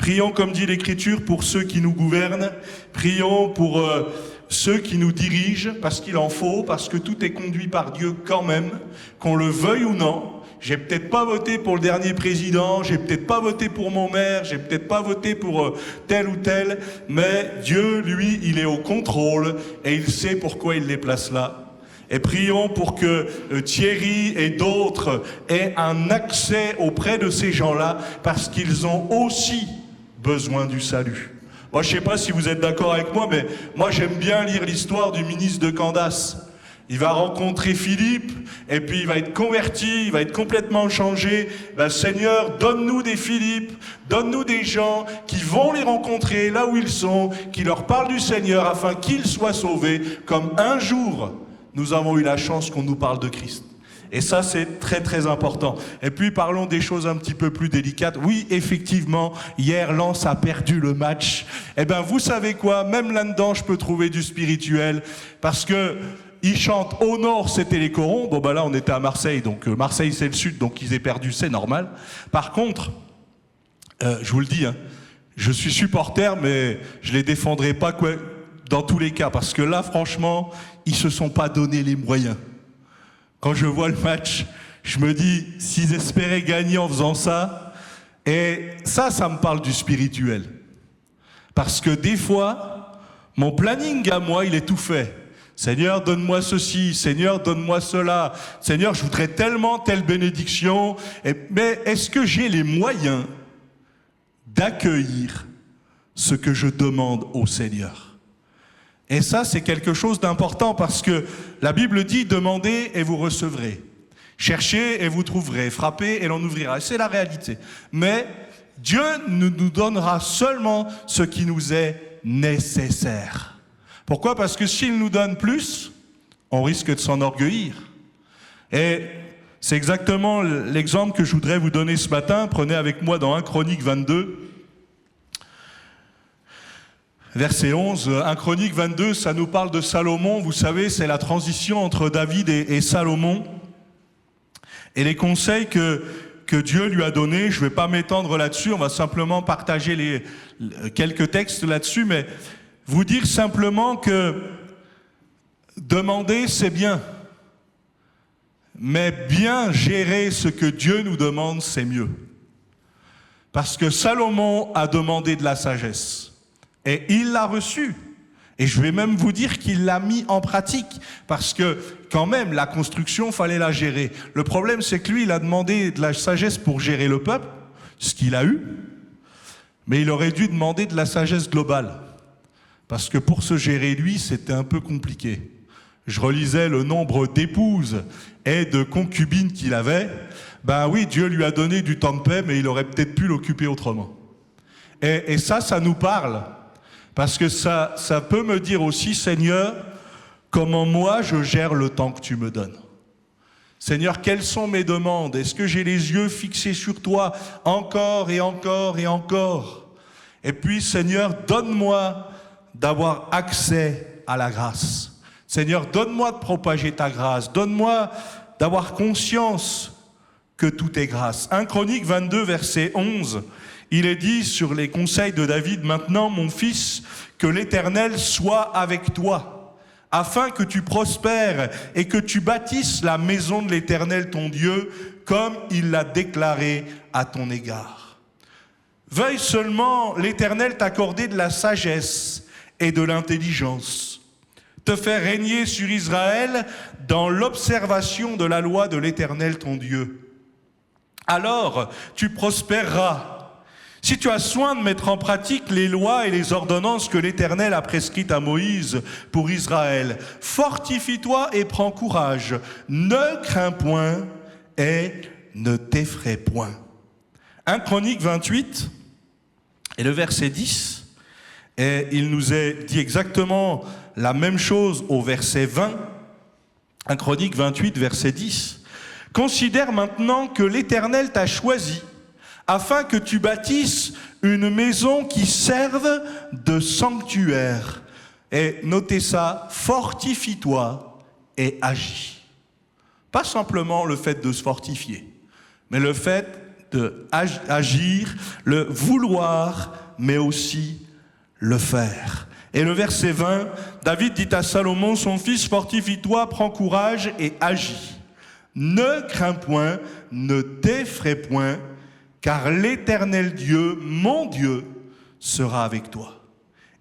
Prions, comme dit l'Écriture, pour ceux qui nous gouvernent. Prions pour ceux qui nous dirigent, parce qu'il en faut, parce que tout est conduit par Dieu quand même, qu'on le veuille ou non. J'ai peut-être pas voté pour le dernier président, j'ai peut-être pas voté pour mon maire, j'ai peut-être pas voté pour tel ou tel, mais Dieu, lui, il est au contrôle et il sait pourquoi il les place là. Et prions pour que Thierry et d'autres aient un accès auprès de ces gens-là, parce qu'ils ont aussi besoin du salut. Moi, je sais pas si vous êtes d'accord avec moi, mais moi, j'aime bien lire l'histoire du ministre de Candace. Il va rencontrer Philippe, et puis il va être converti, il va être complètement changé. Ben, Seigneur, donne-nous des Philippe, donne-nous des gens qui vont les rencontrer là où ils sont, qui leur parlent du Seigneur afin qu'ils soient sauvés, comme un jour nous avons eu la chance qu'on nous parle de Christ. Et ça, c'est très très important. Et puis parlons des choses un petit peu plus délicates. Oui, effectivement, hier, Lens a perdu le match. Eh bien, vous savez quoi? Même là-dedans, je peux trouver du spirituel, parce que ils chantent au nord, c'était les corons. Bon, bah là, on était à Marseille, donc Marseille, c'est le sud, donc ils aient perdu, c'est normal. Par contre, je vous le dis, hein, je suis supporter, mais je les défendrai pas quoi, dans tous les cas, parce que là, franchement, ils se sont pas donné les moyens. Quand je vois le match, je me dis, s'ils espéraient gagner en faisant ça, et ça me parle du spirituel. Parce que des fois, mon planning à moi, il est tout fait. Seigneur, donne-moi ceci. Seigneur, donne-moi cela. Seigneur, je voudrais tellement telle bénédiction. Mais est-ce que j'ai les moyens d'accueillir ce que je demande au Seigneur? Et ça, c'est quelque chose d'important, parce que la Bible dit, demandez et vous recevrez. Cherchez et vous trouverez. Frappez et l'on ouvrira. Et c'est la réalité. Mais Dieu nous donnera seulement ce qui nous est nécessaire. Pourquoi? Parce que s'il nous donne plus, on risque de s'enorgueillir. Et c'est exactement l'exemple que je voudrais vous donner ce matin. Prenez avec moi dans 1 Chronique 22, verset 11. 1 Chronique 22, ça nous parle de Salomon. Vous savez, c'est la transition entre David et Salomon. Et les conseils que Dieu lui a donnés, je ne vais pas m'étendre là-dessus, on va simplement partager quelques textes là-dessus, mais vous dire simplement que demander, c'est bien. Mais bien gérer ce que Dieu nous demande, c'est mieux. Parce que Salomon a demandé de la sagesse. Et il l'a reçue. Et je vais même vous dire qu'il l'a mis en pratique. Parce que quand même, la construction, fallait la gérer. Le problème, c'est que lui, il a demandé de la sagesse pour gérer le peuple, ce qu'il a eu. Mais il aurait dû demander de la sagesse globale. Parce que pour se gérer, lui, c'était un peu compliqué. Je relisais le nombre d'épouses et de concubines qu'il avait. Ben oui, Dieu lui a donné du temps de paix, mais il aurait peut-être pu l'occuper autrement. Et ça nous parle. Parce que ça peut me dire aussi, Seigneur, comment moi je gère le temps que tu me donnes. Seigneur, quelles sont mes demandes? Est-ce que j'ai les yeux fixés sur toi encore et encore et encore? Et puis, Seigneur, donne-moi d'avoir accès à la grâce. Seigneur, donne-moi de propager ta grâce. Donne-moi d'avoir conscience que tout est grâce. 1 Chronique 22, verset 11, il est dit sur les conseils de David, « Maintenant, mon fils, que l'Éternel soit avec toi, afin que tu prospères et que tu bâtisses la maison de l'Éternel, ton Dieu, comme il l'a déclaré à ton égard. Veuille seulement l'Éternel t'accorder de la sagesse et de l'intelligence, te faire régner sur Israël dans l'observation de la loi de l'Éternel ton Dieu. Alors tu prospéreras. Si tu as soin de mettre en pratique les lois et les ordonnances que l'Éternel a prescrites à Moïse pour Israël, fortifie-toi et prends courage. Ne crains point et ne t'effraie point. 1 Chronique 28 et le verset 10. Et il nous est dit exactement la même chose au verset 20, 1 Chronique 28, verset 10. « Considère maintenant que l'Éternel t'a choisi, afin que tu bâtisses une maison qui serve de sanctuaire. » Et notez ça, fortifie-toi et agis. Pas simplement le fait de se fortifier, mais le fait d'agir, le vouloir, mais aussi le faire. Et le verset 20, David dit à Salomon, son fils, fortifie-toi, prends courage et agis. Ne crains point, ne t'effraie point, car l'Éternel Dieu, mon Dieu, sera avec toi.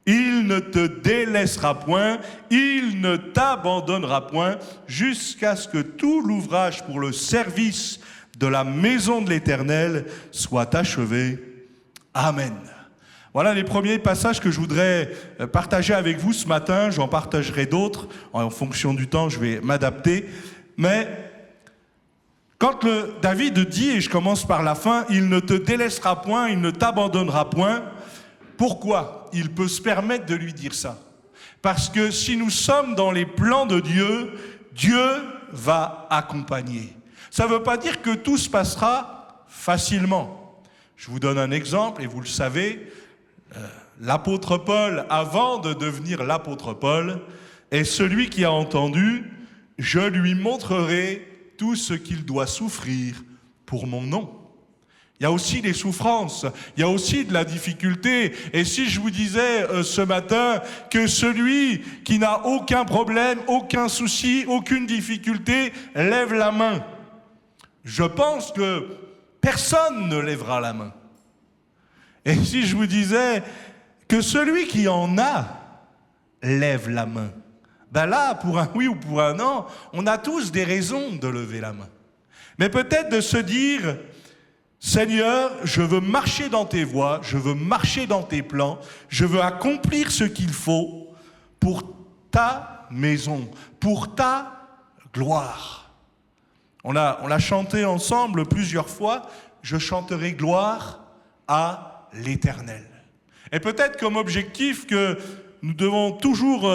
Il ne te délaissera point, il ne t'abandonnera point, jusqu'à ce que tout l'ouvrage pour le service de la maison de l'Éternel soit achevé. Amen. Voilà les premiers passages que je voudrais partager avec vous ce matin. J'en partagerai d'autres. En fonction du temps, je vais m'adapter. Mais quand David dit, et je commence par la fin, « Il ne te délaissera point, il ne t'abandonnera point », pourquoi il peut se permettre de lui dire ça? Parce que si nous sommes dans les plans de Dieu, Dieu va accompagner. Ça ne veut pas dire que tout se passera facilement. Je vous donne un exemple, et vous le savez, l'apôtre Paul, avant de devenir l'apôtre Paul, est celui qui a entendu « Je lui montrerai tout ce qu'il doit souffrir pour mon nom ». Il y a aussi des souffrances, il y a aussi de la difficulté. Et si je vous disais ce matin que celui qui n'a aucun problème, aucun souci, aucune difficulté, lève la main, je pense que personne ne lèvera la main. Et si je vous disais que celui qui en a lève la main, ben là, pour un oui ou pour un non, on a tous des raisons de lever la main. Mais peut-être de se dire... Seigneur, je veux marcher dans tes voies, je veux marcher dans tes plans, je veux accomplir ce qu'il faut pour ta maison, pour ta gloire. On l'a chanté ensemble plusieurs fois, je chanterai gloire à l'Éternel. Et peut-être comme objectif que nous devons toujours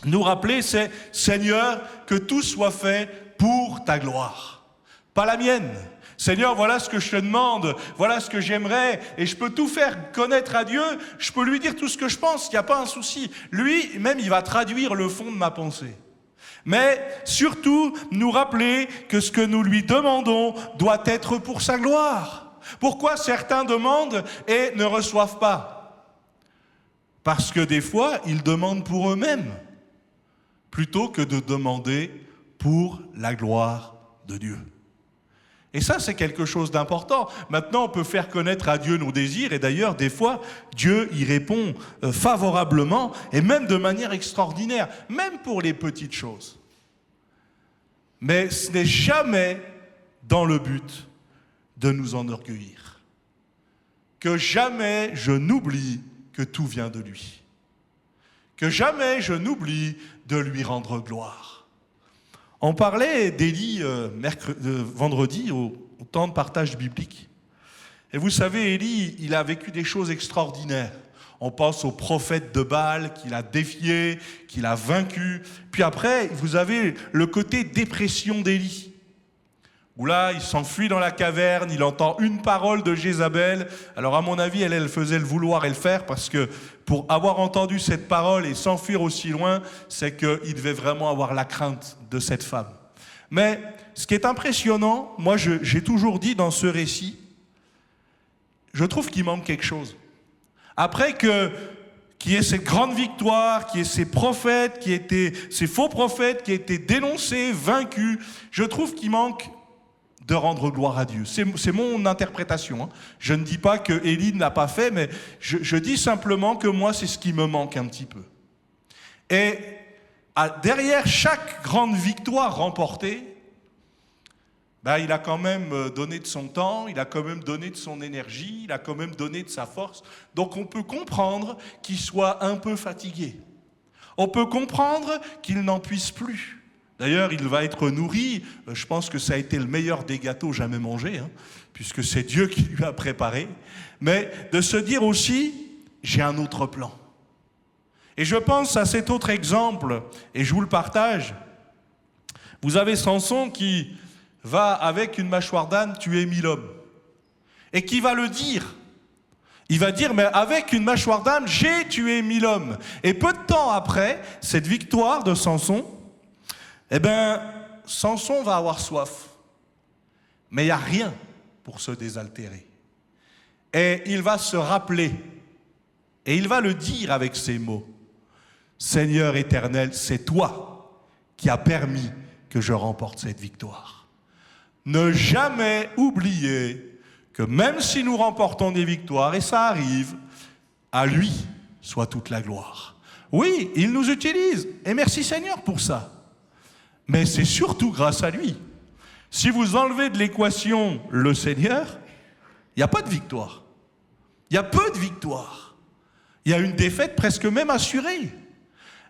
nous rappeler, c'est Seigneur, que tout soit fait pour ta gloire, pas la mienne. Seigneur, voilà ce que je te demande, voilà ce que j'aimerais, et je peux tout faire connaître à Dieu, je peux lui dire tout ce que je pense, il n'y a pas un souci. Lui, même, il va traduire le fond de ma pensée. Mais surtout, nous rappeler que ce que nous lui demandons doit être pour sa gloire. Pourquoi certains demandent et ne reçoivent pas? Parce que des fois, ils demandent pour eux-mêmes, plutôt que de demander pour la gloire de Dieu. Et ça, c'est quelque chose d'important. Maintenant, on peut faire connaître à Dieu nos désirs, et d'ailleurs, des fois, Dieu y répond favorablement, et même de manière extraordinaire, même pour les petites choses. Mais ce n'est jamais dans le but de nous enorgueillir. Que jamais je n'oublie que tout vient de lui. Que jamais je n'oublie de lui rendre gloire. On parlait d'Élie vendredi au temps de partage biblique. Et vous savez, Élie, il a vécu des choses extraordinaires. On pense au prophète de Baal qu'il a défié, qu'il a vaincu. Puis après, vous avez le côté dépression d'Élie, où là, il s'enfuit dans la caverne, il entend une parole de Jézabel. Alors à mon avis, elle faisait le vouloir et le faire, parce que pour avoir entendu cette parole et s'enfuir aussi loin, c'est qu'il devait vraiment avoir la crainte de cette femme. Mais ce qui est impressionnant, moi j'ai toujours dit dans ce récit, je trouve qu'il manque quelque chose. Après qu'il y ait cette grande victoire, qu'il y ait ces prophètes, ces faux prophètes qui étaient dénoncés, vaincus, je trouve qu'il manque de rendre gloire à Dieu. C'est mon interprétation. Hein. Je ne dis pas que Élie ne l'a pas fait, mais je dis simplement que moi, c'est ce qui me manque un petit peu. Et derrière chaque grande victoire remportée, il a quand même donné de son temps, il a quand même donné de son énergie, il a quand même donné de sa force. Donc on peut comprendre qu'il soit un peu fatigué. On peut comprendre qu'il n'en puisse plus. D'ailleurs, il va être nourri, je pense que ça a été le meilleur des gâteaux jamais mangés, hein, puisque c'est Dieu qui lui a préparé, mais de se dire aussi, j'ai un autre plan. Et je pense à cet autre exemple, et je vous le partage. Vous avez Samson qui va, avec une mâchoire d'âne, tuer 1000 hommes, et qui va le dire. Il va dire, mais avec une mâchoire d'âne, j'ai tué 1000 hommes. Et peu de temps après, cette victoire de Samson, Samson va avoir soif. Mais il n'y a rien pour se désaltérer. Et il va se rappeler, et il va le dire avec ces mots. Seigneur éternel, c'est toi qui as permis que je remporte cette victoire. Ne jamais oublier que même si nous remportons des victoires, et ça arrive, à lui soit toute la gloire. Oui, il nous utilise, et merci Seigneur pour ça. Mais c'est surtout grâce à lui. Si vous enlevez de l'équation le Seigneur, il n'y a pas de victoire. Il y a peu de victoire. Il y a une défaite presque même assurée.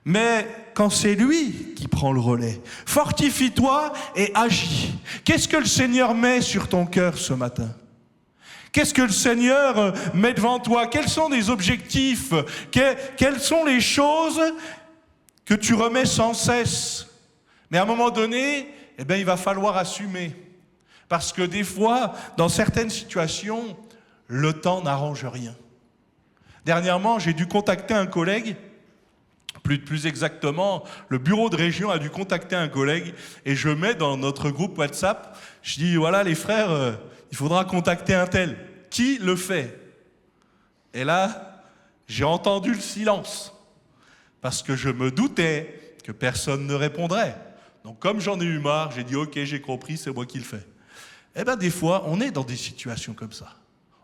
Mais quand c'est lui qui prend le relais, fortifie-toi et agis. Qu'est-ce que le Seigneur met sur ton cœur ce matin ? Qu'est-ce que le Seigneur met devant toi ? Quels sont les objectifs ? Quelles sont les choses que tu remets sans cesse ? Mais à un moment donné, il va falloir assumer. Parce que des fois, dans certaines situations, le temps n'arrange rien. Dernièrement, j'ai dû contacter un collègue. Plus exactement, le bureau de région a dû contacter un collègue et je mets dans notre groupe WhatsApp, je dis voilà les frères, il faudra contacter un tel. Qui le fait ? Et là, j'ai entendu le silence parce que je me doutais que personne ne répondrait. Donc comme j'en ai eu marre, j'ai dit ok, j'ai compris, c'est moi qui le fais. Des fois, on est dans des situations comme ça.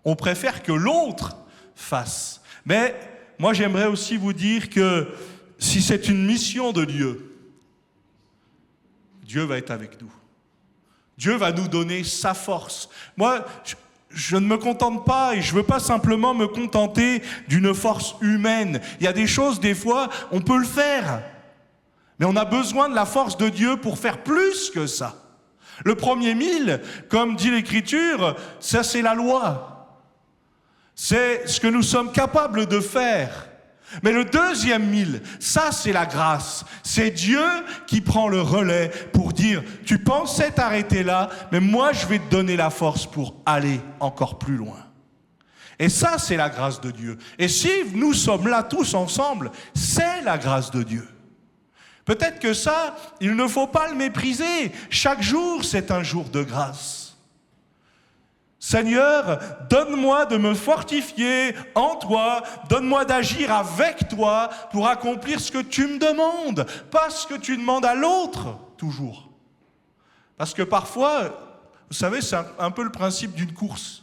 On préfère que l'autre fasse. Mais moi, j'aimerais aussi vous dire que si c'est une mission de Dieu, Dieu va être avec nous. Dieu va nous donner sa force. Moi, je ne me contente pas et je ne veux pas simplement me contenter d'une force humaine. Il y a des choses, des fois, on peut le faire. Mais on a besoin de la force de Dieu pour faire plus que ça. Le premier 1000, comme dit l'Écriture, ça c'est la loi. C'est ce que nous sommes capables de faire. Mais le deuxième 1000, ça c'est la grâce. C'est Dieu qui prend le relais pour dire, tu pensais t'arrêter là, mais moi je vais te donner la force pour aller encore plus loin. Et ça c'est la grâce de Dieu. Et si nous sommes là tous ensemble, c'est la grâce de Dieu. Peut-être que ça, il ne faut pas le mépriser. Chaque jour, c'est un jour de grâce. Seigneur, donne-moi de me fortifier en toi, donne-moi d'agir avec toi pour accomplir ce que tu me demandes, pas ce que tu demandes à l'autre, toujours. Parce que parfois, vous savez, c'est un peu le principe d'une course.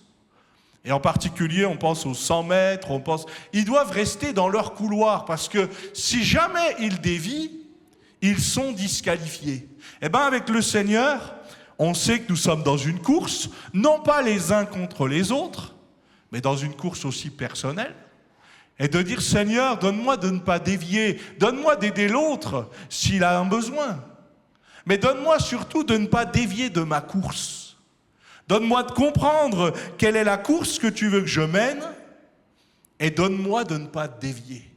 Et en particulier, on pense aux 100 mètres, ils doivent rester dans leur couloir, parce que si jamais ils dévient, ils sont disqualifiés. Avec le Seigneur, on sait que nous sommes dans une course, non pas les uns contre les autres, mais dans une course aussi personnelle. Et de dire, Seigneur, donne-moi de ne pas dévier, donne-moi d'aider l'autre s'il a un besoin. Mais donne-moi surtout de ne pas dévier de ma course. Donne-moi de comprendre quelle est la course que tu veux que je mène, et donne-moi de ne pas dévier.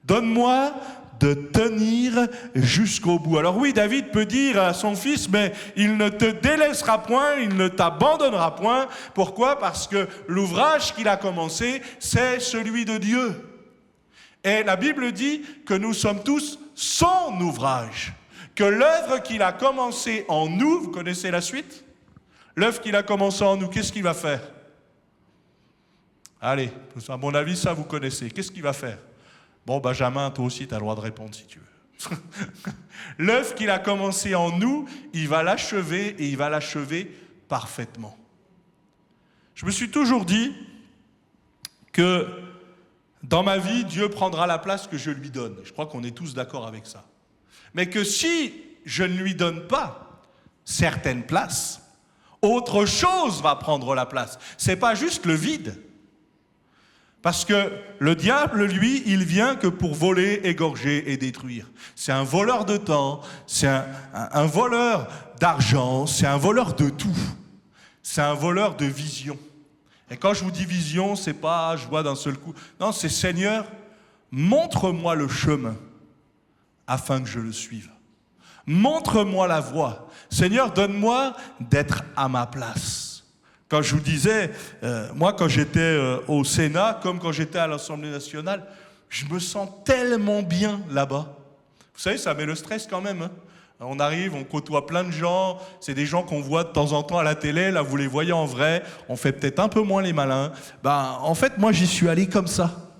Donne-moi de tenir jusqu'au bout. Alors oui, David peut dire à son fils, mais il ne te délaissera point, il ne t'abandonnera point. Pourquoi ? Parce que l'ouvrage qu'il a commencé, c'est celui de Dieu. Et la Bible dit que nous sommes tous son ouvrage, que l'œuvre qu'il a commencée en nous, vous connaissez la suite ? L'œuvre qu'il a commencée en nous, qu'est-ce qu'il va faire ? Allez, à mon avis, ça vous connaissez. Qu'est-ce qu'il va faire ? Bon, Benjamin, toi aussi, tu as le droit de répondre si tu veux. L'œuvre qu'il a commencé en nous, il va l'achever et il va l'achever parfaitement. Je me suis toujours dit que dans ma vie, Dieu prendra la place que je lui donne. Je crois qu'on est tous d'accord avec ça. Mais que si je ne lui donne pas certaines places, autre chose va prendre la place. C'est pas juste le vide. Parce que le diable, lui, il vient que pour voler, égorger et détruire. C'est un voleur de temps, c'est un voleur d'argent, c'est un voleur de tout. C'est un voleur de vision. Et quand je vous dis vision, c'est pas je vois d'un seul coup. Non, c'est Seigneur, montre-moi le chemin afin que je le suive. Montre-moi la voie. Seigneur, donne-moi d'être à ma place. Quand je vous disais, moi quand j'étais au Sénat, comme quand j'étais à l'Assemblée nationale, je me sens tellement bien là-bas. Vous savez, ça met le stress quand même. On arrive, on côtoie plein de gens, c'est des gens qu'on voit de temps en temps à la télé, là vous les voyez en vrai, on fait peut-être un peu moins les malins. En fait, moi j'y suis allé comme ça.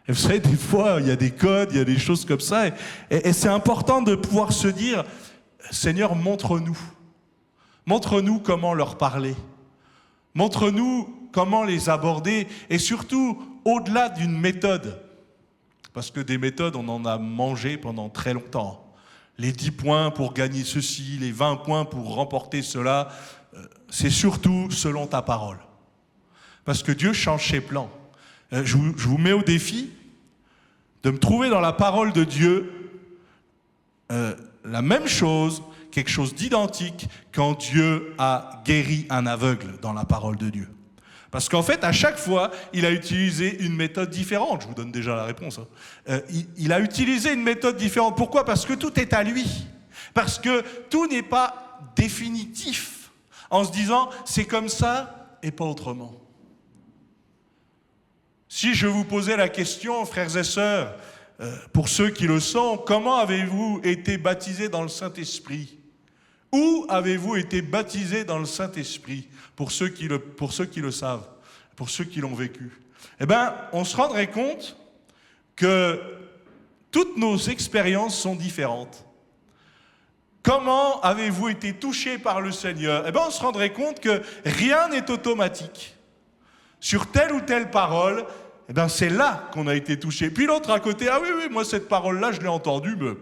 Et vous savez, des fois, il y a des codes, il y a des choses comme ça, et c'est important de pouvoir se dire, Seigneur, montre-nous. Montre-nous comment leur parler. Montre-nous comment les aborder, et surtout, au-delà d'une méthode. Parce que des méthodes, on en a mangé pendant très longtemps. Les 10 points pour gagner ceci, les 20 points pour remporter cela, c'est surtout selon ta parole. Parce que Dieu change ses plans. Je vous mets au défi de me trouver dans la parole de Dieu la même chose, quelque chose d'identique quand Dieu a guéri un aveugle dans la parole de Dieu. Parce qu'en fait, à chaque fois, il a utilisé une méthode différente. Je vous donne déjà la réponse. Il a utilisé une méthode différente. Pourquoi ? Parce que tout est à lui. Parce que tout n'est pas définitif. En se disant, c'est comme ça et pas autrement. Si je vous posais la question, frères et sœurs, pour ceux qui le sont, comment avez-vous été baptisés dans le Saint-Esprit ? Où avez-vous été baptisés dans le Saint-Esprit ? Pour ceux qui le savent, pour ceux qui l'ont vécu. On se rendrait compte que toutes nos expériences sont différentes. Comment avez-vous été touchés par le Seigneur ? On se rendrait compte que rien n'est automatique. Sur telle ou telle parole, c'est là qu'on a été touché. Puis l'autre à côté, ah oui, moi cette parole-là, je l'ai entendue, mais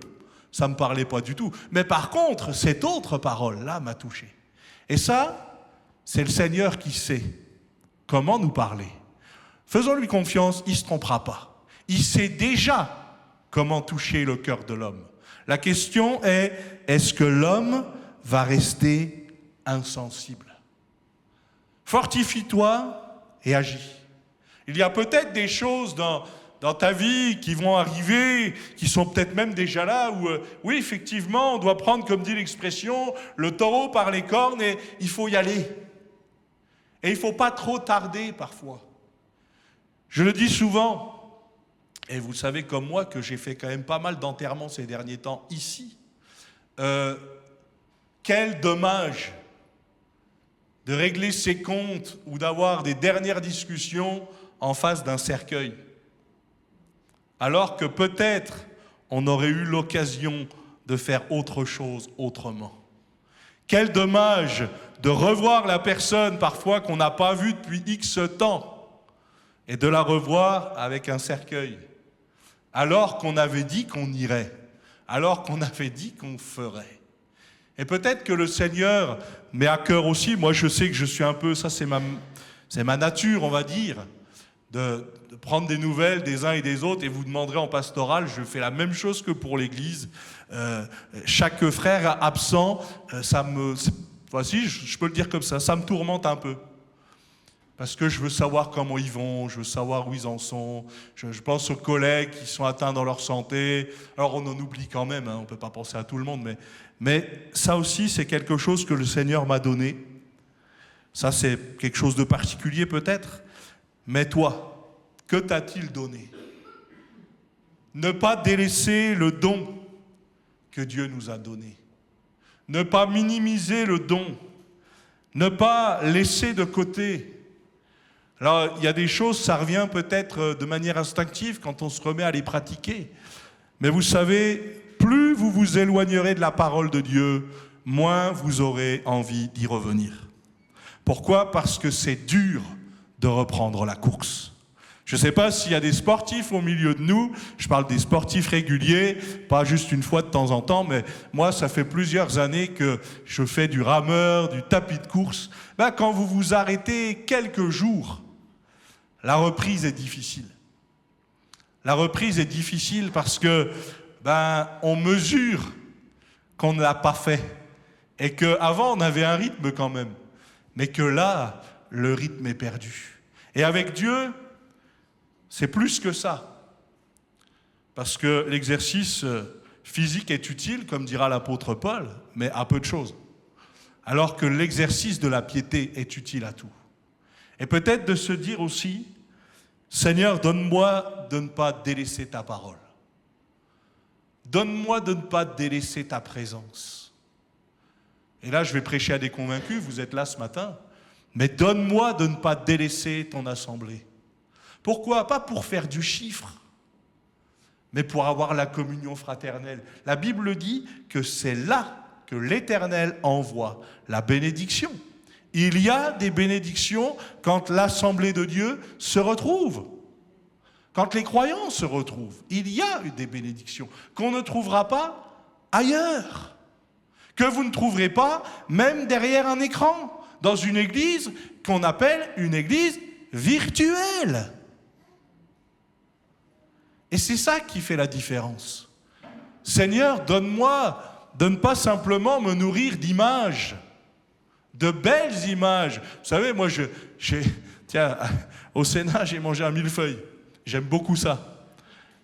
ça ne me parlait pas du tout. Mais par contre, cette autre parole-là m'a touché. Et ça, c'est le Seigneur qui sait comment nous parler. Faisons-lui confiance, il ne se trompera pas. Il sait déjà comment toucher le cœur de l'homme. La question est, est-ce que l'homme va rester insensible ? Fortifie-toi et agis. Il y a peut-être des choses dans ta vie qui vont arriver, qui sont peut-être même déjà là, où oui, effectivement, on doit prendre, comme dit l'expression, le taureau par les cornes et il faut y aller. Et il ne faut pas trop tarder parfois. Je le dis souvent, et vous savez comme moi que j'ai fait quand même pas mal d'enterrements ces derniers temps ici. Quel dommage de régler ses comptes ou d'avoir des dernières discussions en face d'un cercueil. Alors que peut-être on aurait eu l'occasion de faire autre chose autrement. Quel dommage de revoir la personne parfois qu'on n'a pas vue depuis X temps et de la revoir avec un cercueil. Alors qu'on avait dit qu'on irait, alors qu'on avait dit qu'on ferait. Et peut-être que le Seigneur met à cœur aussi, moi je sais que je suis un peu, ça c'est ma nature on va dire, de prendre des nouvelles des uns et des autres, et vous demanderez en pastoral, je fais la même chose que pour l'Église. Chaque frère absent, voici, je peux le dire comme ça me tourmente un peu. Parce que je veux savoir comment ils vont, je veux savoir où ils en sont. Je pense aux collègues qui sont atteints dans leur santé. Alors on en oublie quand même, on ne peut pas penser à tout le monde, mais ça aussi c'est quelque chose que le Seigneur m'a donné. Ça c'est quelque chose de particulier peut-être. Mais toi, que t'a-t-il donné ? Ne pas délaisser le don que Dieu nous a donné. Ne pas minimiser le don. Ne pas laisser de côté. Alors, il y a des choses, ça revient peut-être de manière instinctive quand on se remet à les pratiquer. Mais vous savez, plus vous vous éloignerez de la parole de Dieu, moins vous aurez envie d'y revenir. Pourquoi ? Parce que c'est dur de reprendre la course. Je ne sais pas s'il y a des sportifs au milieu de nous, je parle des sportifs réguliers, pas juste une fois de temps en temps, mais moi ça fait plusieurs années que je fais du rameur, du tapis de course. Quand vous vous arrêtez quelques jours, la reprise est difficile. La reprise est difficile parce que on mesure qu'on ne l'a pas fait et qu'avant on avait un rythme quand même, mais que là, le rythme est perdu. Et avec Dieu, c'est plus que ça. Parce que l'exercice physique est utile, comme dira l'apôtre Paul, mais à peu de choses. Alors que l'exercice de la piété est utile à tout. Et peut-être de se dire aussi, Seigneur, donne-moi de ne pas délaisser ta parole. donne-moi de ne pas délaisser ta présence. Et là, je vais prêcher à des convaincus, vous êtes là ce matin, mais donne-moi de ne pas délaisser ton assemblée. Pourquoi? Pas pour faire du chiffre, mais pour avoir la communion fraternelle. La Bible dit que c'est là que l'Éternel envoie la bénédiction. Il y a des bénédictions quand l'assemblée de Dieu se retrouve. Quand les croyants se retrouvent, il y a des bénédictions qu'on ne trouvera pas ailleurs, que vous ne trouverez pas même derrière un écran, dans une église qu'on appelle une église virtuelle. Et c'est ça qui fait la différence. Seigneur, donne-moi de ne pas simplement me nourrir d'images, de belles images. Vous savez, moi, tiens, au Sénat, j'ai mangé un millefeuille. J'aime beaucoup ça.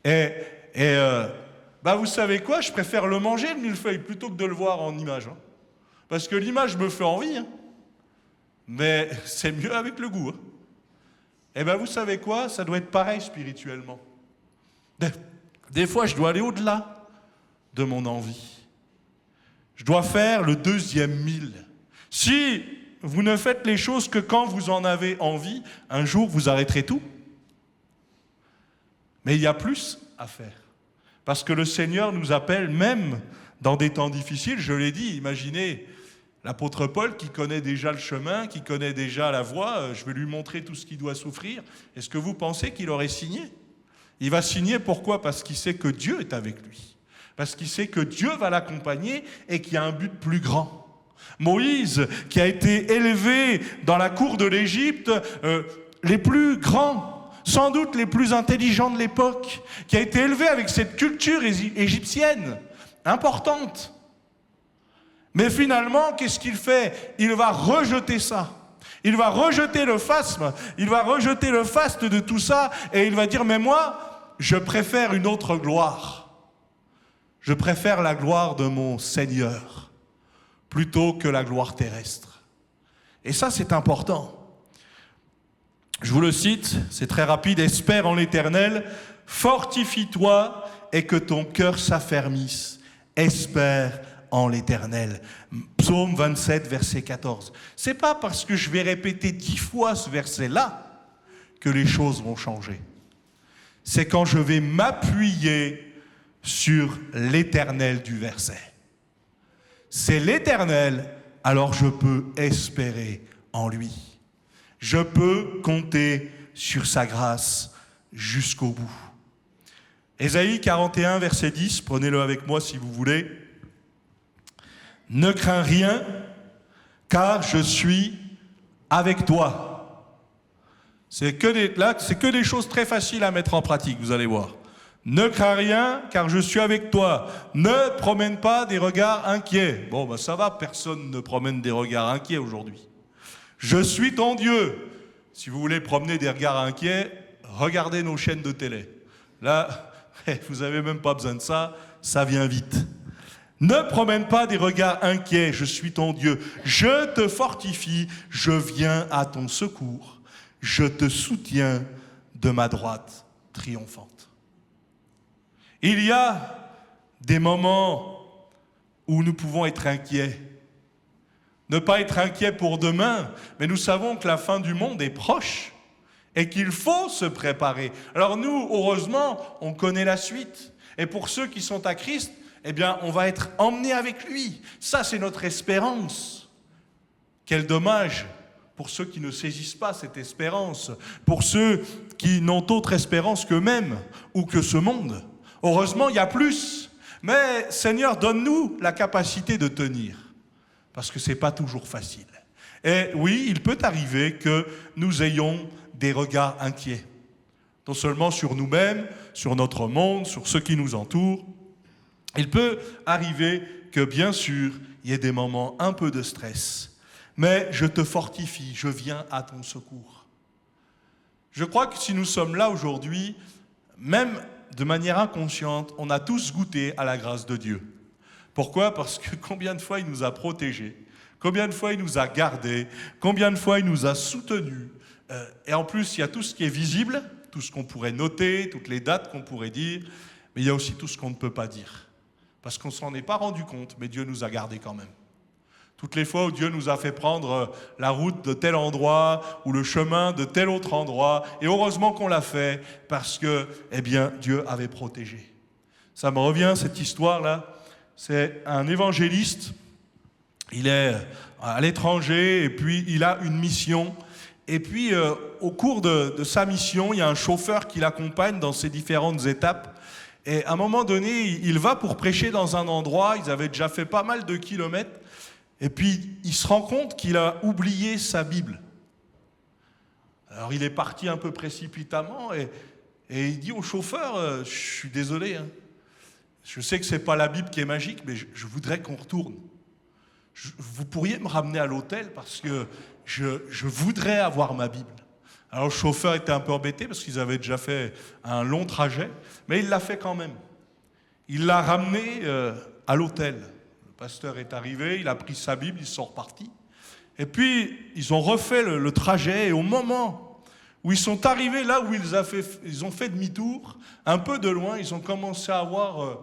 Vous savez quoi? Je préfère le manger, le millefeuille, plutôt que de le voir en image. Hein. Parce que l'image me fait envie. Hein. Mais c'est mieux avec le goût. Hein. Vous savez quoi? Ça doit être pareil spirituellement. Des fois, je dois aller au-delà de mon envie. Je dois faire le 2e mille. Si vous ne faites les choses que quand vous en avez envie, un jour, vous arrêterez tout. Mais il y a plus à faire. Parce que le Seigneur nous appelle même dans des temps difficiles. Je l'ai dit, imaginez l'apôtre Paul qui connaît déjà le chemin, qui connaît déjà la voie. Je vais lui montrer tout ce qu'il doit souffrir. Est-ce que vous pensez qu'il aurait signé? Il va signer pourquoi? Parce qu'il sait que Dieu est avec lui. Parce qu'il sait que Dieu va l'accompagner et qu'il y a un but plus grand. Moïse, qui a été élevé dans la cour de l'Égypte, les plus grands, sans doute les plus intelligents de l'époque, qui a été élevé avec cette culture égyptienne importante. Mais finalement, qu'est-ce qu'il fait? Il va rejeter ça. Il va rejeter le faste, il va rejeter le faste de tout ça, et il va dire, mais moi, je préfère une autre gloire. Je préfère la gloire de mon Seigneur, plutôt que la gloire terrestre. Et ça, c'est important. Je vous le cite, c'est très rapide. « Espère en l'Éternel, fortifie-toi et que ton cœur s'affermisse. Espère en l'Éternel. » Psaume 27, verset 14. C'est pas parce que je vais répéter 10 fois ce verset-là que les choses vont changer. C'est quand je vais m'appuyer sur l'Éternel du verset. C'est l'Éternel, alors je peux espérer en lui. Je peux compter sur sa grâce jusqu'au bout. Ésaïe 41, verset 10, prenez-le avec moi si vous voulez. « Ne crains rien, car je suis avec toi. » C'est que des choses très faciles à mettre en pratique, vous allez voir. « Ne crains rien, car je suis avec toi. Ne promène pas des regards inquiets. » Bon, ça va, personne ne promène des regards inquiets aujourd'hui. Je suis ton Dieu. Si vous voulez promener des regards inquiets, regardez nos chaînes de télé. Là, vous n'avez même pas besoin de ça, ça vient vite. Ne promène pas des regards inquiets, je suis ton Dieu. Je te fortifie, je viens à ton secours. Je te soutiens de ma droite triomphante. Il y a des moments où nous pouvons être inquiets. Ne pas être inquiet pour demain, mais nous savons que la fin du monde est proche et qu'il faut se préparer. Alors nous, heureusement, on connaît la suite. Et pour ceux qui sont à Christ, eh bien, on va être emmenés avec lui. Ça, c'est notre espérance. Quel dommage pour ceux qui ne saisissent pas cette espérance, pour ceux qui n'ont autre espérance qu'eux-mêmes ou que ce monde. Heureusement, il y a plus. Mais Seigneur, donne-nous la capacité de tenir. Parce que ce n'est pas toujours facile. Et oui, il peut arriver que nous ayons des regards inquiets. Non seulement sur nous-mêmes, sur notre monde, sur ceux qui nous entourent. Il peut arriver que, bien sûr, il y ait des moments un peu de stress. Mais je te fortifie, je viens à ton secours. Je crois que si nous sommes là aujourd'hui, même de manière inconsciente, on a tous goûté à la grâce de Dieu. Pourquoi? Parce que combien de fois il nous a protégés, combien de fois il nous a gardés, combien de fois il nous a soutenus. Et en plus, il y a tout ce qui est visible, tout ce qu'on pourrait noter, toutes les dates qu'on pourrait dire, mais il y a aussi tout ce qu'on ne peut pas dire. Parce qu'on ne s'en est pas rendu compte, mais Dieu nous a gardés quand même. Toutes les fois où Dieu nous a fait prendre la route de tel endroit ou le chemin de tel autre endroit, et heureusement qu'on l'a fait parce que, eh bien, Dieu avait protégé. Ça me revient, cette histoire-là. C'est un évangéliste, il est à l'étranger et puis il a une mission. Et puis, au cours de sa mission, il y a un chauffeur qui l'accompagne dans ces différentes étapes. Et à un moment donné, il va pour prêcher dans un endroit, ils avaient déjà fait pas mal de kilomètres. Et puis, il se rend compte qu'il a oublié sa Bible. Alors, il est parti un peu précipitamment et il dit au chauffeur, je suis désolé, hein, je sais que ce n'est pas la Bible qui est magique, mais je voudrais qu'on retourne. Vous pourriez me ramener à l'hôtel parce que je voudrais avoir ma Bible. Alors, le chauffeur était un peu embêté parce qu'ils avaient déjà fait un long trajet, mais il l'a fait quand même. Il l'a ramené à l'hôtel. Le pasteur est arrivé, il a pris sa Bible, ils sont repartis. Et puis, ils ont refait le trajet et au moment où ils sont arrivés là où ils ont fait demi-tour, un peu de loin, ils ont commencé à avoir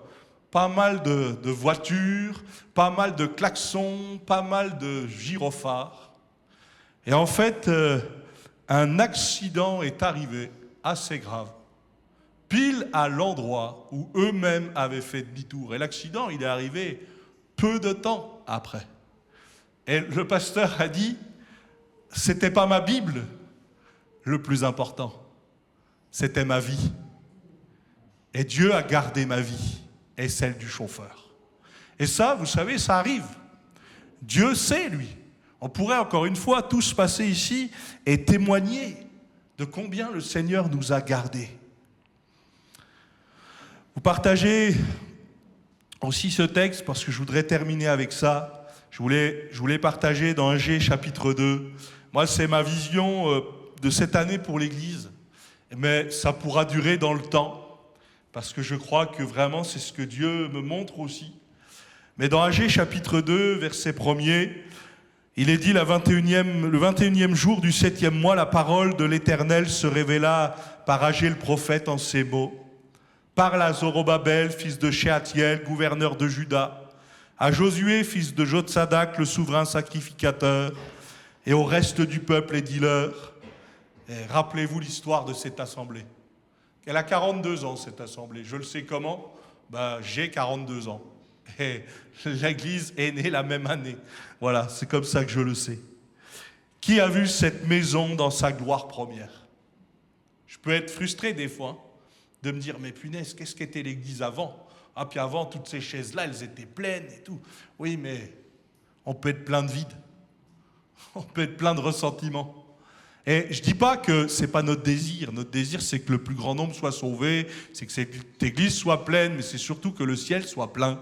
pas mal de voitures, pas mal de klaxons, pas mal de gyrophares. Et en fait, un accident est arrivé assez grave, pile à l'endroit où eux-mêmes avaient fait demi-tour. Et l'accident, il est arrivé peu de temps après. Et le pasteur a dit, c'était pas ma Bible le plus important, c'était ma vie. Et Dieu a gardé ma vie et celle du chauffeur. Et ça, vous savez, ça arrive. Dieu sait, lui. On pourrait encore une fois tous passer ici et témoigner de combien le Seigneur nous a gardés. Vous partagez aussi ce texte parce que je voudrais terminer avec ça. Je voulais partager dans Agé chapitre 2. Moi, c'est ma vision de cette année pour l'Église. Mais ça pourra durer dans le temps parce que je crois que vraiment c'est ce que Dieu me montre aussi. Mais dans Agé chapitre 2, verset 1er, il est dit le 21e jour du 7e mois, la parole de l'Éternel se révéla par Agé le prophète en ces mots. Parle à Zorobabel, fils de Shealtiel, gouverneur de Juda, à Josué, fils de Jotsadak, le souverain sacrificateur, et au reste du peuple et dis-leur. Rappelez-vous l'histoire de cette assemblée. Elle a 42 ans, cette assemblée. Je le sais comment ? J'ai 42 ans. Et l'Église est née la même année. Voilà, c'est comme ça que je le sais. Qui a vu cette maison dans sa gloire première ? Je peux être frustré des fois de me dire, mais punaise, qu'est-ce qu'était l'Église avant ? Ah, puis avant, toutes ces chaises-là, elles étaient pleines et tout. Oui, mais on peut être plein de vide. On peut être plein de ressentiments. Et je ne dis pas que ce n'est pas notre désir. Notre désir, c'est que le plus grand nombre soit sauvé, c'est que cette Église soit pleine, mais c'est surtout que le ciel soit plein.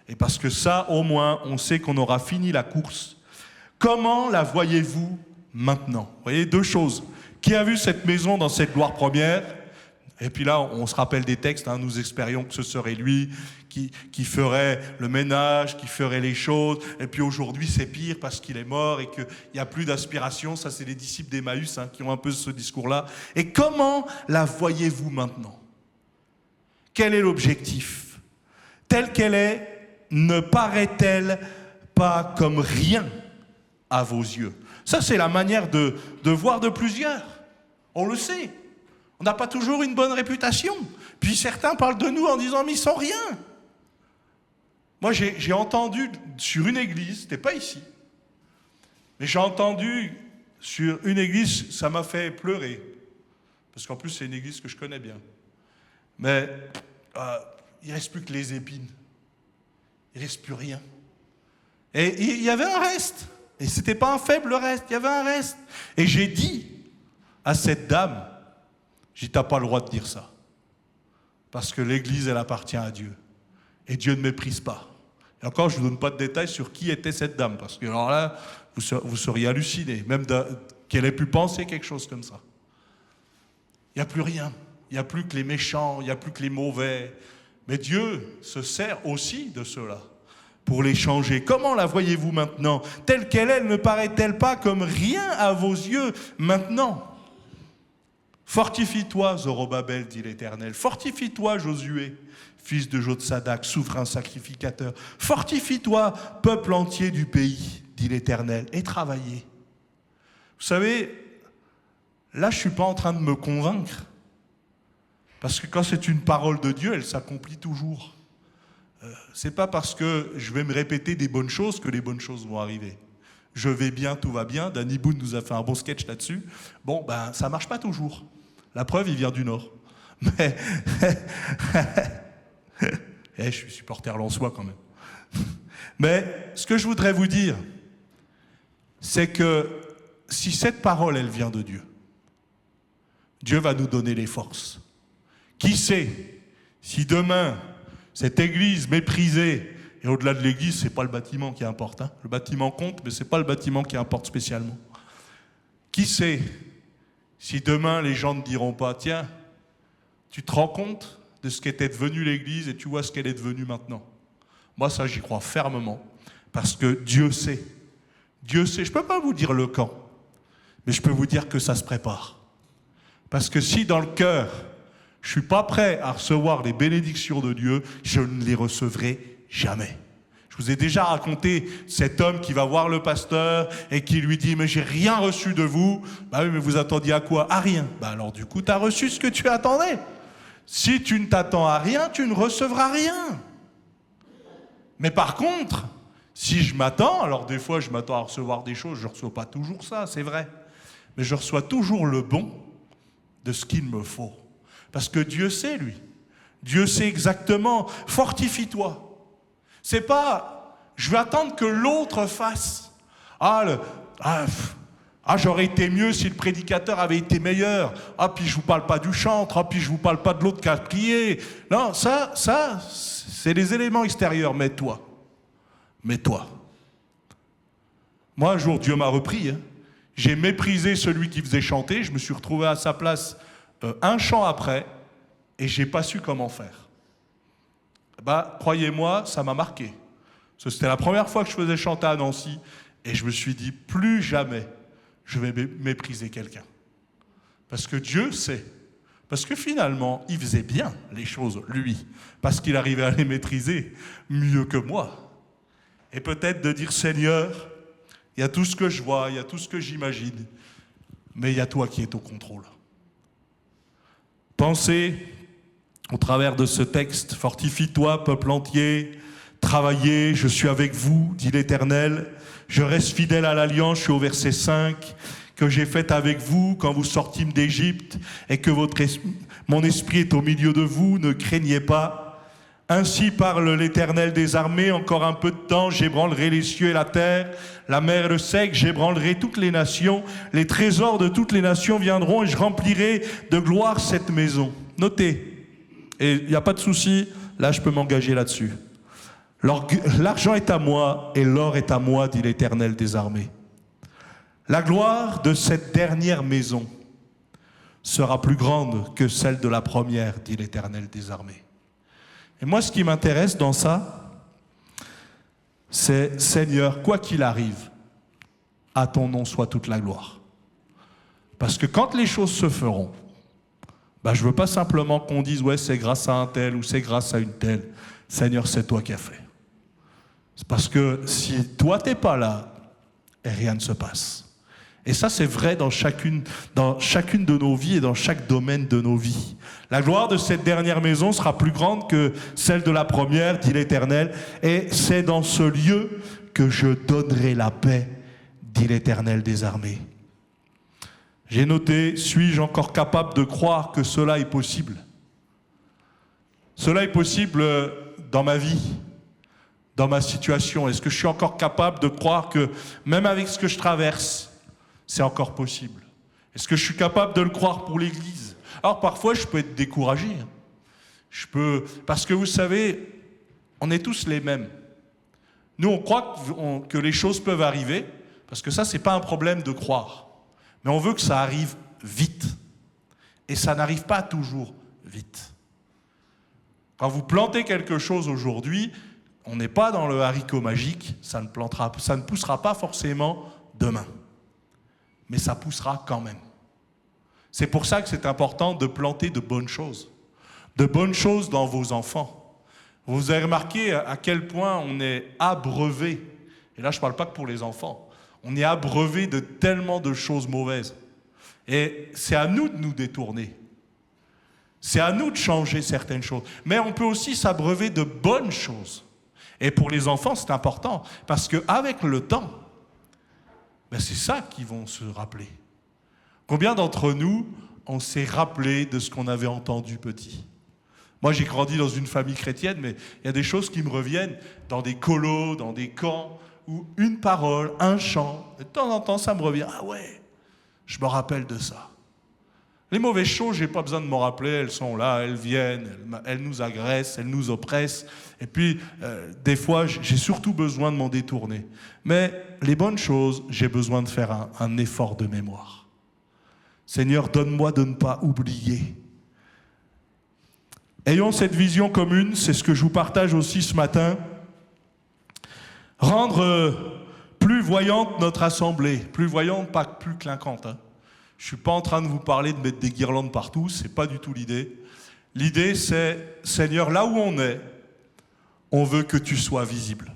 Et parce que ça, au moins, on sait qu'on aura fini la course. Comment la voyez-vous maintenant ? Vous voyez, deux choses. Qui a vu cette maison dans cette gloire première ? Et puis là, on se rappelle des textes, hein, nous espérions que ce serait lui qui ferait le ménage, qui ferait les choses. Et puis aujourd'hui, c'est pire parce qu'il est mort et qu'il n'y a plus d'aspiration. Ça, c'est les disciples d'Emmaüs qui ont un peu ce discours-là. Et comment la voyez-vous maintenant ? Quel est l'objectif ? Telle qu'elle est, ne paraît-elle pas comme rien à vos yeux ? Ça, c'est la manière de voir de plusieurs. On le sait. On n'a pas toujours une bonne réputation. Puis certains parlent de nous en disant « mais ils sont rien ». Moi, j'ai entendu sur une église, c'était pas ici, mais j'ai entendu sur une église, ça m'a fait pleurer. Parce qu'en plus, c'est une église que je connais bien. Mais il ne reste plus que les épines. Il ne reste plus rien. Et il y avait un reste. Et ce n'était pas un faible reste, il y avait un reste. Et j'ai dit à cette dame, j'ai dit, t'as pas le droit de dire ça. Parce que l'église, elle appartient à Dieu. Et Dieu ne méprise pas. Et encore, je ne vous donne pas de détails sur qui était cette dame. Parce que alors là, vous seriez hallucinés. Même qu'elle ait pu penser quelque chose comme ça. Il n'y a plus rien. Il n'y a plus que les méchants, il n'y a plus que les mauvais. Mais Dieu se sert aussi de cela pour les changer. Comment la voyez-vous maintenant ? Telle qu'elle est, ne paraît-elle pas comme rien à vos yeux maintenant ? Fortifie-toi, Zorobabel, dit l'Éternel. Fortifie-toi, Josué, fils de Jotsadak, souverain sacrificateur. Fortifie-toi, peuple entier du pays, dit l'Éternel, et travaillez. Vous savez, là, je ne suis pas en train de me convaincre. Parce que quand c'est une parole de Dieu, elle s'accomplit toujours. C'est pas parce que je vais me répéter des bonnes choses que les bonnes choses vont arriver. Je vais bien, tout va bien. Danny Boone nous a fait un bon sketch là-dessus. Bon, ben, ça marche pas toujours. La preuve, il vient du Nord. Mais je suis supporter lensois quand même. Mais ce que je voudrais vous dire, c'est que si cette parole, elle vient de Dieu, Dieu va nous donner les forces. Qui sait si demain, cette église méprisée, et au-delà de l'église, ce n'est pas le bâtiment qui importe. Hein. Le bâtiment compte, mais ce n'est pas le bâtiment qui importe spécialement. Qui sait si demain, les gens ne diront pas, tiens, tu te rends compte de ce qu'était devenue l'église et tu vois ce qu'elle est devenue maintenant. Moi, ça, j'y crois fermement, parce que Dieu sait. Dieu sait. Je ne peux pas vous dire le quand, mais je peux vous dire que ça se prépare. Parce que si dans le cœur, je ne suis pas prêt à recevoir les bénédictions de Dieu, je ne les recevrai jamais. Je vous ai déjà raconté cet homme qui va voir le pasteur et qui lui dit « Mais j'ai rien reçu de vous. » Bah oui, mais vous attendiez à quoi? À rien. Bah alors du coup, tu as reçu ce que tu attendais. Si tu ne t'attends à rien, tu ne recevras rien. Mais par contre, si je m'attends, alors des fois je m'attends à recevoir des choses, je ne reçois pas toujours ça, c'est vrai. Mais je reçois toujours le bon de ce qu'il me faut. Parce que Dieu sait, lui. Dieu sait exactement. Fortifie-toi. C'est pas, je vais attendre que l'autre fasse. J'aurais été mieux si le prédicateur avait été meilleur. Puis je vous parle pas du chantre. Puis je vous parle pas de l'autre qui a prié. Non, ça, c'est les éléments extérieurs. Mais toi. Moi, un jour, Dieu m'a repris. Hein. J'ai méprisé celui qui faisait chanter. Je me suis retrouvé à sa place un chant après, et j'ai pas su comment faire. Croyez-moi, ça m'a marqué. Parce que c'était la première fois que je faisais chanter à Nancy, et je me suis dit, plus jamais je vais mépriser quelqu'un. Parce que Dieu sait. Parce que finalement, il faisait bien les choses, lui. Parce qu'il arrivait à les maîtriser mieux que moi. Et peut-être de dire, Seigneur, il y a tout ce que je vois, il y a tout ce que j'imagine, mais il y a toi qui es au contrôle. Pensez, au travers de ce texte, fortifie-toi, peuple entier, travaillez, je suis avec vous, dit l'Éternel, je reste fidèle à l'alliance, je suis au verset 5, que j'ai faite avec vous quand vous sortîmes d'Égypte, et que mon esprit est au milieu de vous, ne craignez pas. Ainsi parle l'Éternel des armées, encore un peu de temps, j'ébranlerai les cieux et la terre, la mer et le sec, j'ébranlerai toutes les nations, les trésors de toutes les nations viendront et je remplirai de gloire cette maison. Notez, et il n'y a pas de souci, là je peux m'engager là-dessus. L'argent est à moi et l'or est à moi, dit l'Éternel des armées. La gloire de cette dernière maison sera plus grande que celle de la première, dit l'Éternel des armées. Et moi, ce qui m'intéresse dans ça, c'est, Seigneur, quoi qu'il arrive, à ton nom soit toute la gloire. Parce que quand les choses se feront, je ne veux pas simplement qu'on dise, ouais, c'est grâce à un tel ou c'est grâce à une telle. Seigneur, c'est toi qui as fait. C'est parce que si toi, tu n'es pas là, rien ne se passe. Et ça, c'est vrai dans chacune de nos vies et dans chaque domaine de nos vies. La gloire de cette dernière maison sera plus grande que celle de la première, dit l'Éternel. Et c'est dans ce lieu que je donnerai la paix, dit l'Éternel des armées. J'ai noté, suis-je encore capable de croire que cela est possible? Cela est possible dans ma vie, dans ma situation. Est-ce que je suis encore capable de croire que même avec ce que je traverse, c'est encore possible? Est-ce que je suis capable de le croire pour l'Église? Alors parfois, je peux être découragé. Parce que vous savez, on est tous les mêmes. Nous, on croit que les choses peuvent arriver, parce que ça, c'est pas un problème de croire. Mais on veut que ça arrive vite. Et ça n'arrive pas toujours vite. Quand vous plantez quelque chose aujourd'hui, on n'est pas dans le haricot magique, ça ne poussera pas forcément demain. Mais ça poussera quand même. C'est pour ça que c'est important de planter de bonnes choses dans vos enfants. Vous avez remarqué à quel point on est abreuvé, et là je ne parle pas que pour les enfants, on est abreuvé de tellement de choses mauvaises. Et c'est à nous de nous détourner. C'est à nous de changer certaines choses. Mais on peut aussi s'abreuver de bonnes choses. Et pour les enfants, c'est important, parce qu'avec le temps, c'est ça qu'ils vont se rappeler. Combien d'entre nous, on s'est rappelé de ce qu'on avait entendu petit? Moi, j'ai grandi dans une famille chrétienne, mais il y a des choses qui me reviennent dans des colos, dans des camps, où une parole, un chant, de temps en temps, ça me revient. Ah ouais, je me rappelle de ça. Les mauvaises choses, je n'ai pas besoin de m'en rappeler, elles sont là, elles viennent, elles nous agressent, elles nous oppressent. Et puis, des fois, j'ai surtout besoin de m'en détourner. Mais les bonnes choses, j'ai besoin de faire un effort de mémoire. Seigneur, donne-moi de ne pas oublier. Ayons cette vision commune, c'est ce que je vous partage aussi ce matin. Rendre plus voyante notre assemblée, plus voyante, pas plus clinquante. Je ne suis pas en train de vous parler de mettre des guirlandes partout, ce n'est pas du tout l'idée. L'idée c'est, Seigneur, là où on est, on veut que tu sois visible.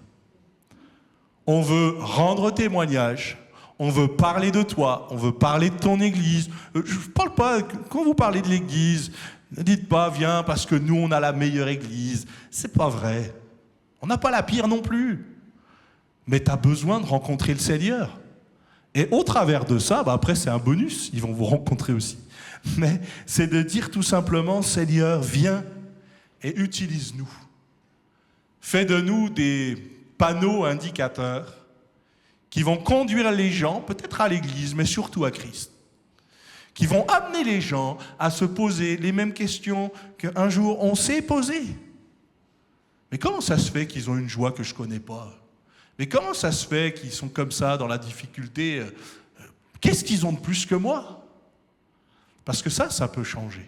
On veut rendre témoignage, on veut parler de toi, on veut parler de ton Église. Je ne parle pas, quand vous parlez de l'Église, ne dites pas, viens parce que nous on a la meilleure Église. C'est pas vrai. On n'a pas la pire non plus. Mais tu as besoin de rencontrer le Seigneur. Et au travers de ça, après c'est un bonus, ils vont vous rencontrer aussi. Mais c'est de dire tout simplement, Seigneur, viens et utilise-nous. Fais de nous des panneaux indicateurs qui vont conduire les gens, peut-être à l'Église, mais surtout à Christ. Qui vont amener les gens à se poser les mêmes questions qu'un jour on s'est posé. Mais comment ça se fait qu'ils ont une joie que je ne connais pas ? Mais comment ça se fait qu'ils sont comme ça dans la difficulté ? Qu'est-ce qu'ils ont de plus que moi ? Parce que ça peut changer.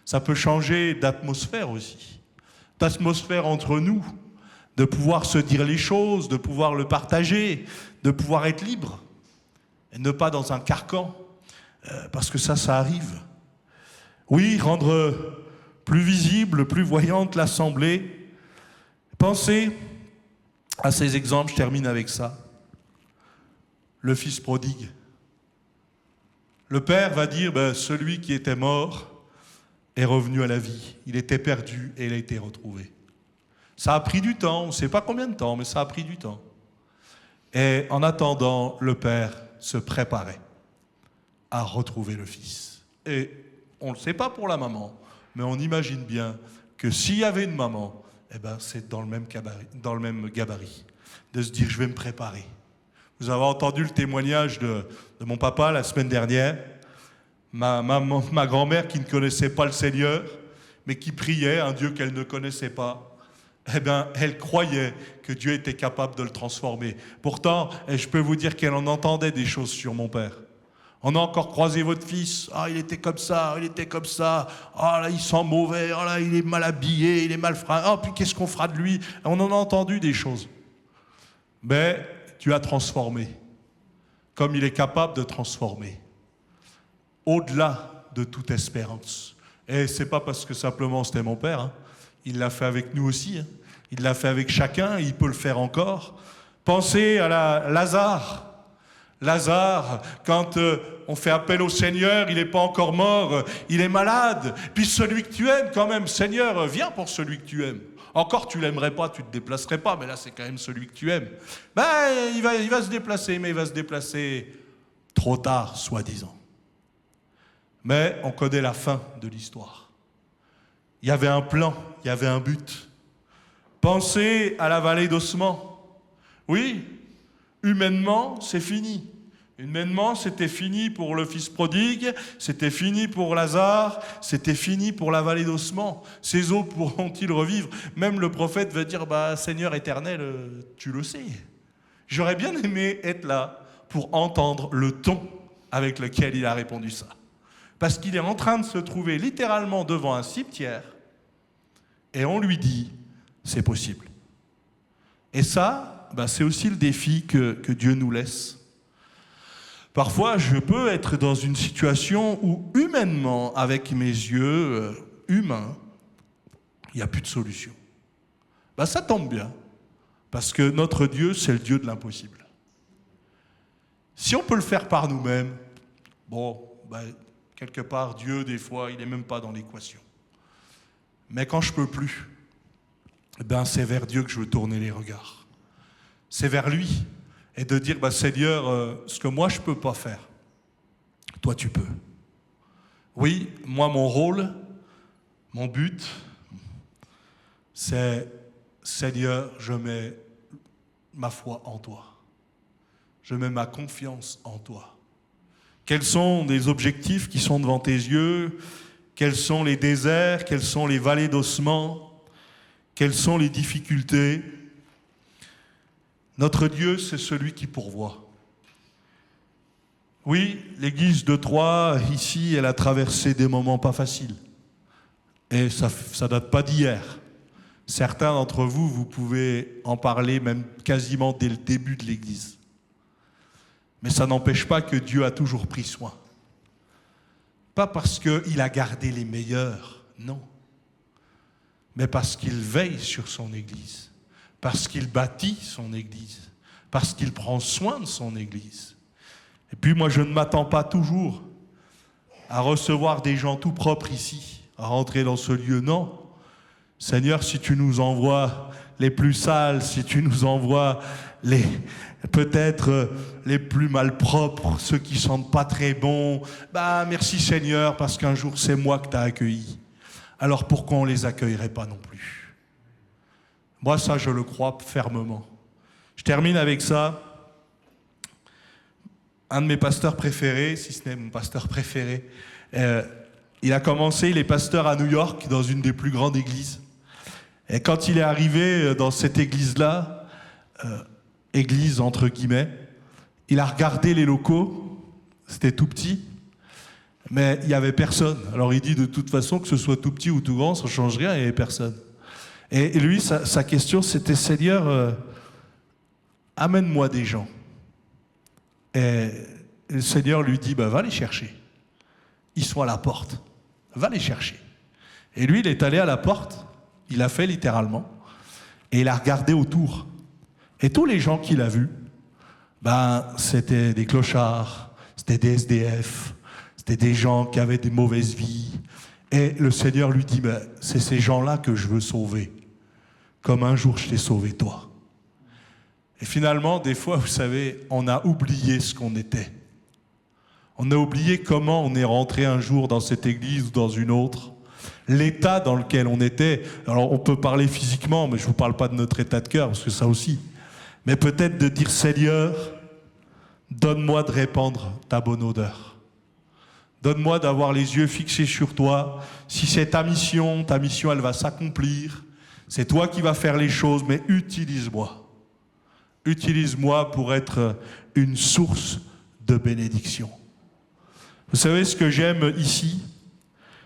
Ça peut changer d'atmosphère aussi. D'atmosphère entre nous, de pouvoir se dire les choses, de pouvoir le partager, de pouvoir être libre. Et ne pas dans un carcan, parce que ça arrive. Oui, rendre plus visible, plus voyante l'assemblée. Pensez à ces exemples, je termine avec ça. Le fils prodigue. Le père va dire, celui qui était mort est revenu à la vie. Il était perdu et il a été retrouvé. Ça a pris du temps, on ne sait pas combien de temps, mais ça a pris du temps. Et en attendant, le père se préparait à retrouver le fils. Et on ne le sait pas pour la maman, mais on imagine bien que s'il y avait une maman, c'est dans le même gabarit, de se dire je vais me préparer. Vous avez entendu le témoignage de mon papa la semaine dernière, ma grand-mère qui ne connaissait pas le Seigneur, mais qui priait un Dieu qu'elle ne connaissait pas. Elle croyait que Dieu était capable de le transformer. Pourtant, je peux vous dire qu'elle en entendait des choses sur mon père. On a encore croisé votre fils, il était comme ça, là il sent mauvais, là il est mal habillé, il est mal fringué, puis qu'est-ce qu'on fera de lui? On en a entendu des choses. Mais Dieu a transformé, comme il est capable de transformer, au-delà de toute espérance. Et c'est pas parce que simplement c'était mon père, il l'a fait avec nous aussi, il l'a fait avec chacun, il peut le faire encore. Pensez à Lazare. Lazare, quand on fait appel au Seigneur, il n'est pas encore mort, il est malade. Puis celui que tu aimes quand même, Seigneur, viens pour celui que tu aimes. Encore tu l'aimerais pas, tu te déplacerais pas, mais là c'est quand même celui que tu aimes. Il va se déplacer, mais il va se déplacer trop tard, soi-disant. Mais on connaît la fin de l'histoire. Il y avait un plan, il y avait un but. Pensez à la vallée d'ossements. Oui, humainement, c'est fini. Humainement, c'était fini pour le fils prodigue, c'était fini pour Lazare, c'était fini pour la vallée d'ossements. Ces eaux pourront-ils revivre? Même le prophète va dire, Seigneur éternel, tu le sais. J'aurais bien aimé être là pour entendre le ton avec lequel il a répondu ça. Parce qu'il est en train de se trouver littéralement devant un cimetière et on lui dit, c'est possible. Et ça, c'est aussi le défi que Dieu nous laisse. Parfois, je peux être dans une situation où, humainement, avec mes yeux humains, il n'y a plus de solution. Ben, ça tombe bien, parce que notre Dieu, c'est le Dieu de l'impossible. Si on peut le faire par nous-mêmes, bon, ben, quelque part, Dieu, des fois, il n'est même pas dans l'équation. Mais quand je ne peux plus, ben, c'est vers Dieu que je veux tourner les regards. C'est vers lui. Et de dire, ben, Seigneur, ce que moi je ne peux pas faire, toi tu peux. Oui, moi mon rôle, mon but, c'est, Seigneur, je mets ma foi en toi. Je mets ma confiance en toi. Quels sont les objectifs qui sont devant tes yeux? Quels sont les déserts? Quelles sont les vallées d'ossements? Quelles sont les difficultés? Notre Dieu, c'est celui qui pourvoit. Oui, l'église de Troyes, ici, elle a traversé des moments pas faciles. Et ça ne date pas d'hier. Certains d'entre vous, vous pouvez en parler même quasiment dès le début de l'église. Mais ça n'empêche pas que Dieu a toujours pris soin. Pas parce qu'il a gardé les meilleurs, non. Mais parce qu'il veille sur son église. Parce qu'il bâtit son église, parce qu'il prend soin de son église. Et puis moi, je ne m'attends pas toujours à recevoir des gens tout propres ici, à rentrer dans ce lieu. Non. Seigneur, si tu nous envoies les plus sales, si tu nous envoies peut-être les plus malpropres, ceux qui ne sentent pas très bons, bah merci Seigneur, parce qu'un jour c'est moi que tu as accueilli. Alors pourquoi on ne les accueillerait pas non plus ? Moi, ça, je le crois fermement. Je termine avec ça. Un de mes pasteurs préférés, si ce n'est mon pasteur préféré, il a commencé, il est pasteur à New York, dans une des plus grandes églises. Et quand il est arrivé dans cette église-là, église entre guillemets, il a regardé les locaux, c'était tout petit, mais il n'y avait personne. Alors il dit de toute façon, que ce soit tout petit ou tout grand, ça ne change rien, il n'y avait personne. Et lui, sa question, c'était, Seigneur, amène-moi des gens. Et le Seigneur lui dit, va les chercher. Ils sont à la porte. Va les chercher. Et lui, il est allé à la porte, il a fait littéralement, et il a regardé autour. Et tous les gens qu'il a vus, c'était des clochards, c'était des SDF, c'était des gens qui avaient des mauvaises vies. Et le Seigneur lui dit, c'est ces gens-là que je veux sauver, comme un jour je t'ai sauvé toi. Et finalement, des fois, vous savez, on a oublié ce qu'on était. On a oublié comment on est rentré un jour dans cette église ou dans une autre, l'état dans lequel on était. Alors on peut parler physiquement, mais je ne vous parle pas de notre état de cœur, parce que ça aussi. Mais peut-être de dire, Seigneur, donne-moi de répandre ta bonne odeur. Donne-moi d'avoir les yeux fixés sur toi. Si c'est ta mission, elle va s'accomplir. C'est toi qui vas faire les choses, mais utilise-moi. Utilise-moi pour être une source de bénédiction. Vous savez ce que j'aime ici?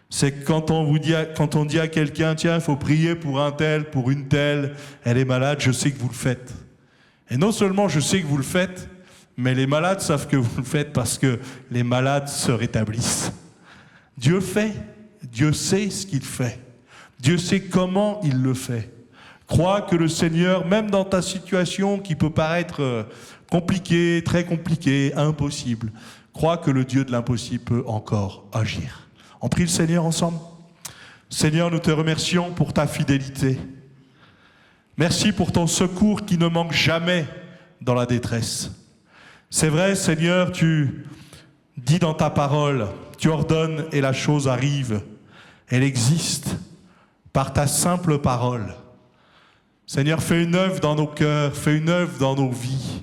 C'est que quand on dit à quelqu'un, tiens, il faut prier pour un tel, pour une telle, elle est malade, je sais que vous le faites. Et non seulement je sais que vous le faites, mais les malades savent que vous le faites parce que les malades se rétablissent. Dieu fait, Dieu sait ce qu'il fait. Dieu sait comment il le fait. Crois que le Seigneur, même dans ta situation qui peut paraître compliquée, très compliquée, impossible, crois que le Dieu de l'impossible peut encore agir. On prie le Seigneur ensemble. Seigneur, nous te remercions pour ta fidélité. Merci pour ton secours qui ne manque jamais dans la détresse. C'est vrai, Seigneur, tu dis dans ta parole, tu ordonnes et la chose arrive. Elle existe par ta simple parole. Seigneur, fais une œuvre dans nos cœurs, fais une œuvre dans nos vies.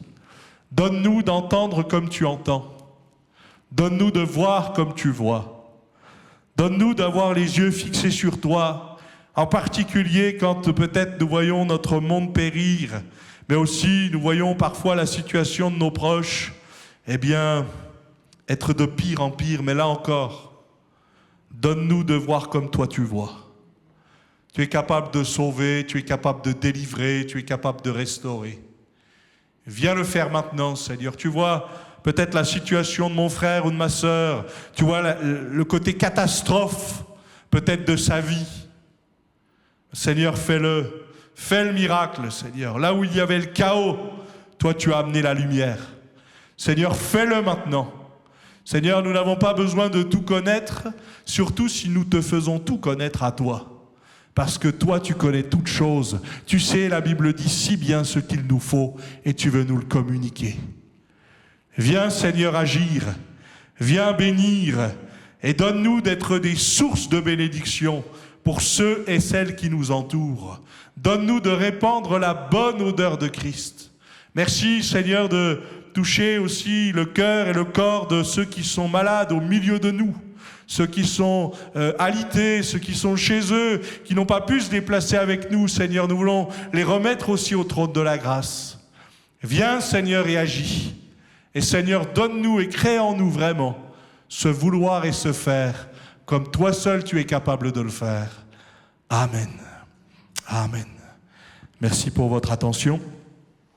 Donne-nous d'entendre comme tu entends. Donne-nous de voir comme tu vois. Donne-nous d'avoir les yeux fixés sur toi, en particulier quand peut-être nous voyons notre monde périr, mais aussi nous voyons parfois la situation de nos proches, être de pire en pire. Mais là encore, donne-nous de voir comme toi tu vois. Tu es capable de sauver, tu es capable de délivrer, tu es capable de restaurer. Viens le faire maintenant, Seigneur. Tu vois, peut-être la situation de mon frère ou de ma sœur, tu vois le côté catastrophe peut-être de sa vie. Seigneur, fais-le. Fais le miracle, Seigneur. Là où il y avait le chaos, toi, tu as amené la lumière. Seigneur, fais-le maintenant. Seigneur, nous n'avons pas besoin de tout connaître, surtout si nous te faisons tout connaître à toi. Parce que toi, tu connais toutes choses. Tu sais, la Bible dit si bien ce qu'il nous faut et tu veux nous le communiquer. Viens, Seigneur, agir. Viens bénir et donne-nous d'être des sources de bénédiction pour ceux et celles qui nous entourent. Donne-nous de répandre la bonne odeur de Christ. Merci, Seigneur, de toucher aussi le cœur et le corps de ceux qui sont malades au milieu de nous, ceux qui sont alités, ceux qui sont chez eux, qui n'ont pas pu se déplacer avec nous. Seigneur, nous voulons les remettre aussi au trône de la grâce. Viens, Seigneur, et agis. Et Seigneur, donne-nous et crée en nous vraiment ce vouloir et ce faire comme toi seul tu es capable de le faire. Amen. Amen. Merci pour votre attention.